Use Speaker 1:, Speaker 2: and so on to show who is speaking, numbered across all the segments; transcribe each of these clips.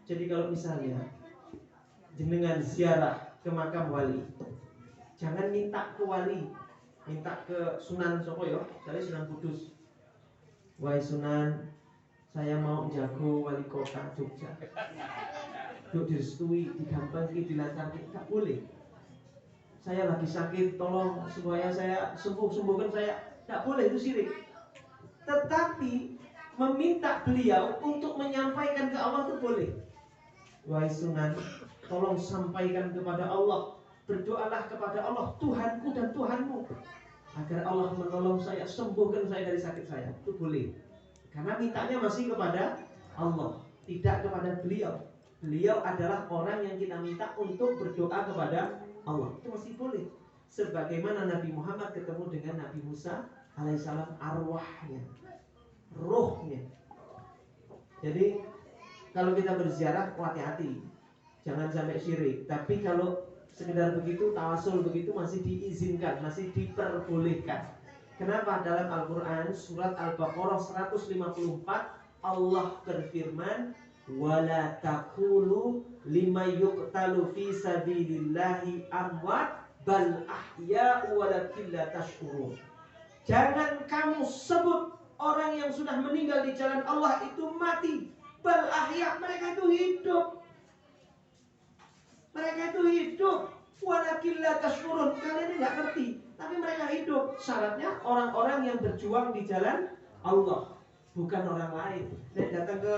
Speaker 1: Jadi kalau misalnya jenengan ziarah ke makam wali, jangan minta ke wali, minta ke Sunan Sokoyo, dari Sunan Kudus. Wahai Sunan, saya mau jago wali kota Jogja. Duk direstui, digampangki, dilancarkan, tidak boleh. Saya lagi sakit, tolong supaya saya sembuhkan saya. Tidak boleh, itu syirik. Tetapi meminta beliau untuk menyampaikan ke Allah itu boleh. Wahai Sunan, tolong sampaikan kepada Allah, berdoalah kepada Allah, Tuhanku dan Tuhanmu, agar Allah menolong saya, sembuhkan saya dari sakit saya. Itu boleh. Karena mintanya masih kepada Allah, tidak kepada beliau. Beliau adalah orang yang kita minta untuk berdoa kepada Allah. Itu masih boleh. Sebagaimana Nabi Muhammad ketemu dengan Nabi Musa alaihissalam, arwahnya, rohnya. Jadi kalau kita berziarah, hati-hati, jangan sampai syirik. Tapi kalau sekedar begitu, tawasul begitu masih diizinkan, masih diperbolehkan. Kenapa? Dalam Al-Quran surat Al-Baqarah 154 Allah berfirman, wala taqulu lima yuqtalu fi sabilillahi amwat bal ahya'u walakin la tashkurun. Jangan kamu sebut orang yang sudah meninggal di jalan Allah itu mati. Bal ahya, mereka itu hidup. Mereka itu hidup. Walakin la tashkurun, kalian ini nggak ngerti, tapi mereka hidup. Syaratnya orang-orang yang berjuang di jalan Allah, bukan orang lain. Datang ke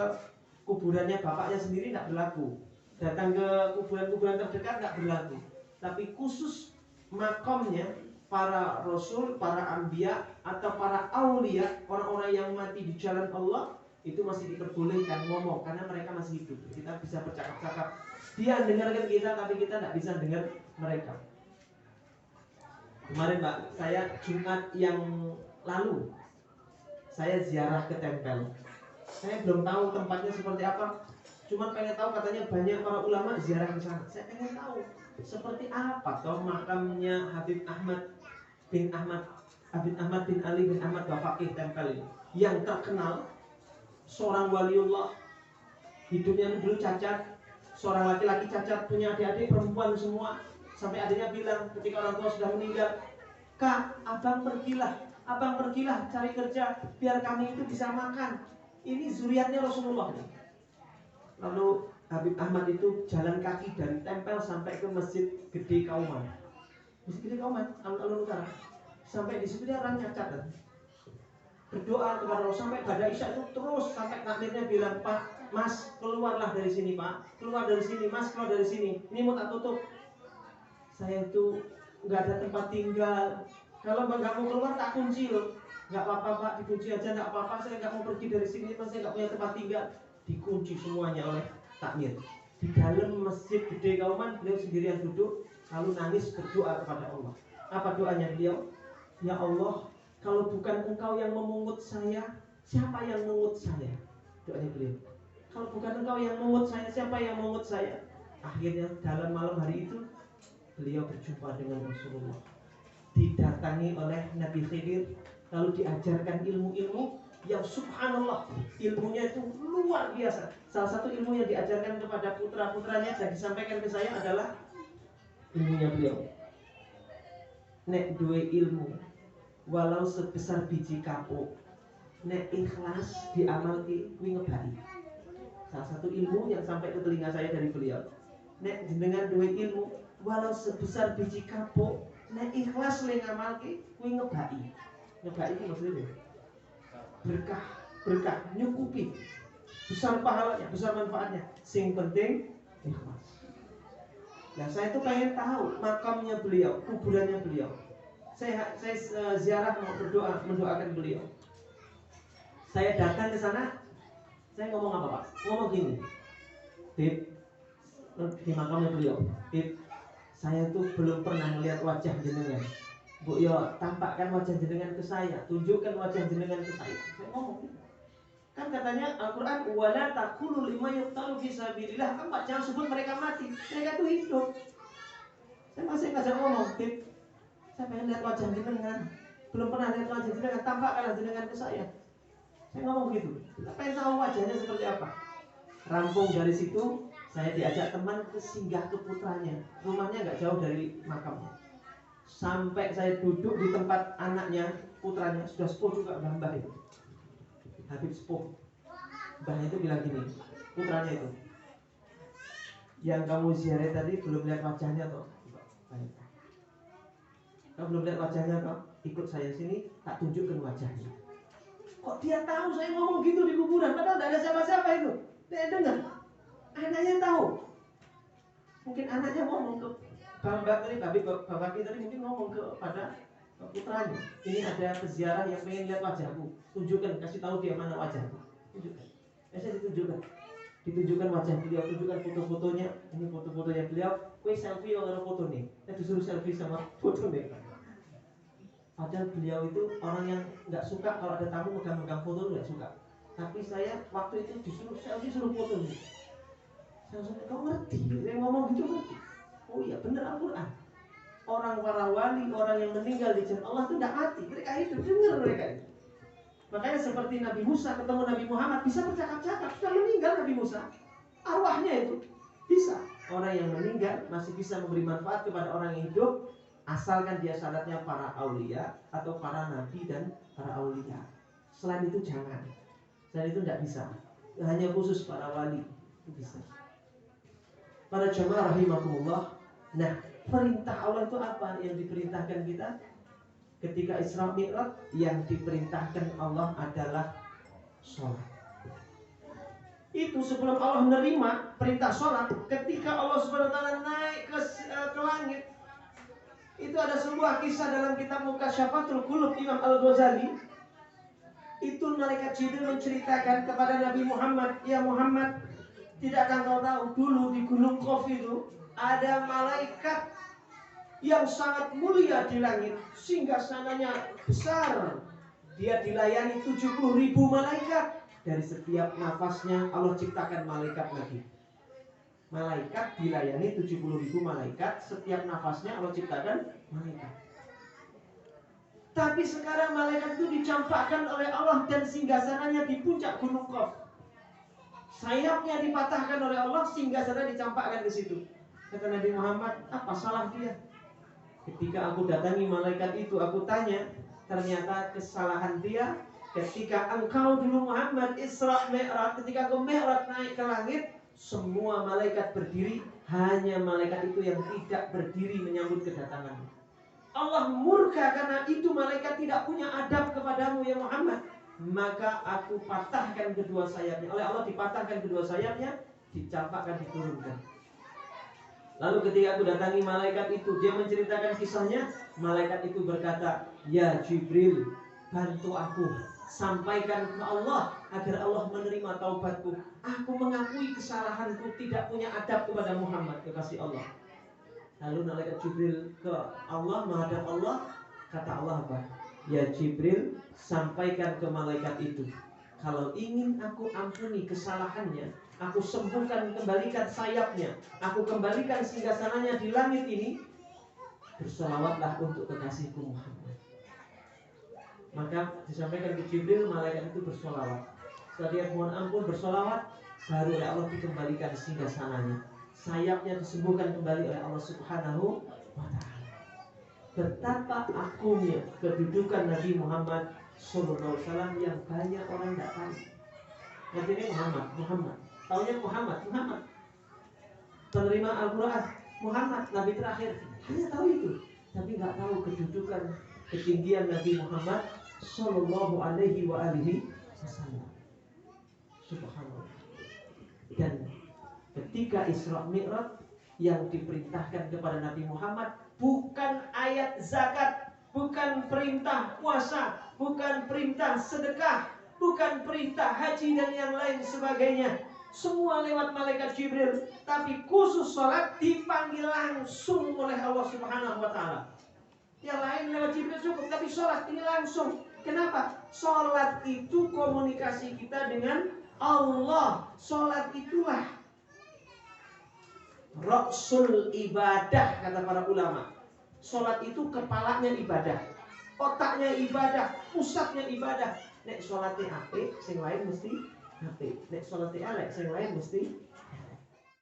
Speaker 1: kuburannya bapaknya sendiri nggak berlaku. Datang ke kuburan-kuburan terdekat nggak berlaku. Tapi khusus makomnya para rasul, para anbiya atau para aulia, orang-orang yang mati di jalan Allah, itu masih diperbolehkan ngomong karena mereka masih hidup. Kita bisa bercakap-cakap. Dia dengarkan kita, tapi kita tidak bisa dengar mereka. Kemarin Pak, saya Jumat yang lalu saya ziarah ke tempel. Saya belum tahu tempatnya seperti apa. Cuma pengen tahu, katanya banyak para ulama ziarah ke sana. Saya pengen tahu seperti apa toh makamnya Habib Ahmad bin Ali bin Ahmad Bafaqih tempel ini, yang terkenal seorang waliullah, hidupnya dulu cacat, seorang laki-laki cacat, punya adik-adik perempuan semua. Sampai adiknya bilang ketika orang tua sudah meninggal, Kak, abang pergilah cari kerja biar kami itu bisa makan. Ini zuriatnya Rasulullah. Lalu Habib Ahmad itu jalan kaki dari tempel sampai ke Masjid Gede Kauman. Masjid Gede Kauman, alun-alun utara. Sampai di situ dia orangnya cacat. Berdoa kepada Allah sampai pada Isya itu terus sampai takmirnya bilang, Pak, Mas, keluarlah dari sini, Pak. Keluar dari sini, Mas, keluar dari sini. Ini mau tak tutup. Saya itu nggak ada tempat tinggal. Kalau nggak mau keluar tak kunci loh. Nggak apa-apa Pak, dikunci aja nggak apa-apa. Saya nggak mau pergi dari sini, Mas, saya nggak punya tempat tinggal. Dikunci semuanya oleh takmir. Di dalam Masjid Gede Kauman beliau sendirian duduk, lalu nangis berdoa kepada Allah. Apa doanya beliau? Ya Allah, kalau bukan Engkau yang memungut saya, siapa yang memungut saya? Doanya beliau. Kalau bukan Engkau yang memungut saya, siapa yang memungut saya? Akhirnya dalam malam hari itu beliau berjumpa dengan Rasulullah, didatangi oleh Nabi Khidir, lalu diajarkan ilmu-ilmu yang subhanallah, ilmunya itu luar biasa. Salah satu ilmu yang diajarkan kepada putra-putranya dan disampaikan ke saya adalah ilmunya beliau. Nek duwe ilmu walau sebesar biji kapuk, nek ikhlas diamalki kuwi ngebaki. Salah satu ilmu yang sampai ke telinga saya dari beliau. Nek jenengan duwe ilmu walau sebesar biji kapuk, nek ikhlas le ngamalki kuwi ngebaki. Ngebaki itu maksudnya berkah, nyukupi, besar pahalanya, besar manfaatnya. Sing penting ikhlas. Nah, saya tuh pengen tahu makamnya beliau, kuburannya beliau. Saya ziarah mau berdoa, mendoakan beliau. Saya datang ke sana, saya ngomong apa Pak? Ngomong gini, Bib, di makamnya beliau, Bib, saya tuh belum pernah melihat wajah jenengan. Bu, ya tampakkan wajah jenengan ke saya, tunjukkan wajah jenengan ke saya. Saya ngomong gitu. Kan katanya Al-Quran, wala taqulu lima yuqtalu fi sabilillah. Kan Pak, jangan sebut mereka mati, mereka itu hidup. Saya masih ngajak ngomong, Bib, saya pengen lihat wajah jenengan, belum pernah lihat wajah jenengan, tampakkan jenengan ke saya. Saya ngomong gitu, saya pengen tahu wajahnya seperti apa. Rampung dari situ, saya diajak teman ke singgah ke putranya. Rumahnya nggak jauh dari makamnya. Sampai saya duduk di tempat anaknya, putranya, sudah sepuh juga mbah itu. Habib sepuh. Mbahnya itu bilang gini, putranya itu, yang kamu ziarah tadi belum lihat wajahnya toh? Kamu belum lihat wajahnya toh? Ikut saya sini, tak tunjukkan wajahnya. Kok dia tahu saya ngomong gitu di kuburan? Padahal tidak ada siapa-siapa itu. Dia dengar. Anaknya tahu. Mungkin anaknya ngomong ke Bapak tadi mungkin ngomong kepada putranya. Ini ada peziarah yang pengen lihat wajahku. Tunjukkan, kasih tahu dia mana wajahku. Tunjukkan. Saya ditunjukkan. Ditunjukkan wajah beliau, tunjukkan foto-fotonya. Ini foto-fotonya beliau. Kue selfie orang foto nih. Saya disuruh selfie sama foto nih. Padahal beliau itu orang yang nggak suka kalau ada tamu megang-megang foto, nggak suka. Tapi saya waktu itu disuruh selfie, suruh foto nih. Saya langsung, kau ngerti? Saya ngomong gitu ngerti. Oh iya benar Al-Quran. Orang para wali, orang yang meninggal di jalan Allah itu tidak mati, mereka hidup, dengar mereka itu. Makanya seperti Nabi Musa ketemu Nabi Muhammad bisa bercakap-cakap. Sudah meninggal Nabi Musa, arwahnya itu bisa. Orang yang meninggal masih bisa memberi manfaat kepada orang yang hidup, asalkan dia syaratnya para aulia atau para nabi dan para aulia. Selain itu jangan. Selain itu tidak bisa. Hanya khusus para wali itu bisa. Para jamaah rahimakumullah. Nah, perintah Allah itu apa yang diperintahkan kita? Ketika Isra Mi'raj yang diperintahkan Allah adalah sholat. Itu sebelum Allah menerima perintah sholat, ketika Allah SWT naik ke langit, itu ada sebuah kisah dalam kitab Mukasyafatul Qulub Imam Al-Ghazali. Itu malaikat Jibril menceritakan kepada Nabi Muhammad, ya Muhammad, tidakkah kau tahu dulu di Gunung Qaf itu ada malaikat yang sangat mulia di langit, singgasananya besar. Dia dilayani 70.000 malaikat. Dari setiap nafasnya Allah ciptakan malaikat lagi. Malaikat dilayani 70.000 malaikat. Setiap nafasnya Allah ciptakan malaikat. Tapi sekarang malaikat itu dicampakkan oleh Allah dan singgasananya di puncak Gunung Qaf. Sayapnya dipatahkan oleh Allah, singgasana dicampakkan di situ. Kata Nabi Muhammad, apa salah dia? Ketika aku datangi malaikat itu, aku tanya, ternyata kesalahan dia ketika engkau dulu Muhammad Isra Mi'raj, ketika engkau Mi'raj naik ke langit, semua malaikat berdiri, hanya malaikat itu yang tidak berdiri menyambut kedatanganmu. Allah murka karena itu malaikat tidak punya adab kepadamu ya Muhammad. Maka aku patahkan kedua sayapnya. Oleh Allah dipatahkan kedua sayapnya, dicampakkan, diturunkan. Lalu ketika aku datangi malaikat itu, dia menceritakan kisahnya. Malaikat itu berkata, ya Jibril, bantu aku, sampaikan ke Allah agar Allah menerima taubatku. Aku mengakui kesalahanku, tidak punya adab kepada Muhammad, kekasih Allah. Lalu malaikat Jibril ke Allah, menghadap Allah. Kata Allah apa? Ya Jibril, sampaikan ke malaikat itu, kalau ingin aku ampuni kesalahannya, aku sembuhkan, kembalikan sayapnya, aku kembalikan singgasananya di langit ini, bersolawatlah untuk kekasihku Muhammad. Maka disampaikan ke Jibril, malaikat itu bersolawat. Setelah dia mohon ampun bersolawat, baru oleh Allah dikembalikan singgasananya, sayapnya disembuhkan kembali oleh Allah Subhanahu wa Ta'ala. Betapa agungnya kedudukan Nabi Muhammad Sallallahu Alaihi Wasallam yang banyak orang tidak tahu. Nanti Muhammad, taunya Muhammad, penerima Al-Quran, Muhammad, Nabi terakhir, hanya tahu itu, tapi nggak tahu kedudukan ketinggian Nabi Muhammad Sallallahu Alaihi Wasallam. Subhanallah. Dan ketika Isra Mi'raj yang diperintahkan kepada Nabi Muhammad bukan ayat zakat, bukan perintah puasa, bukan perintah sedekah, bukan perintah haji dan yang lain sebagainya. Semua lewat malaikat Jibril, tapi khusus sholat dipanggil langsung oleh Allah Subhanahu wa Ta'ala. Yang lain lewat Jibril cukup, tapi sholat ini langsung. Kenapa? Sholat itu komunikasi kita dengan Allah. Sholat itulah Rasul ibadah, kata para ulama. Sholat itu kepalanya ibadah, otaknya ibadah, pusatnya ibadah. Nek sholatnya apik, sing lain mesti apik. Nek salate elek sing lain mesti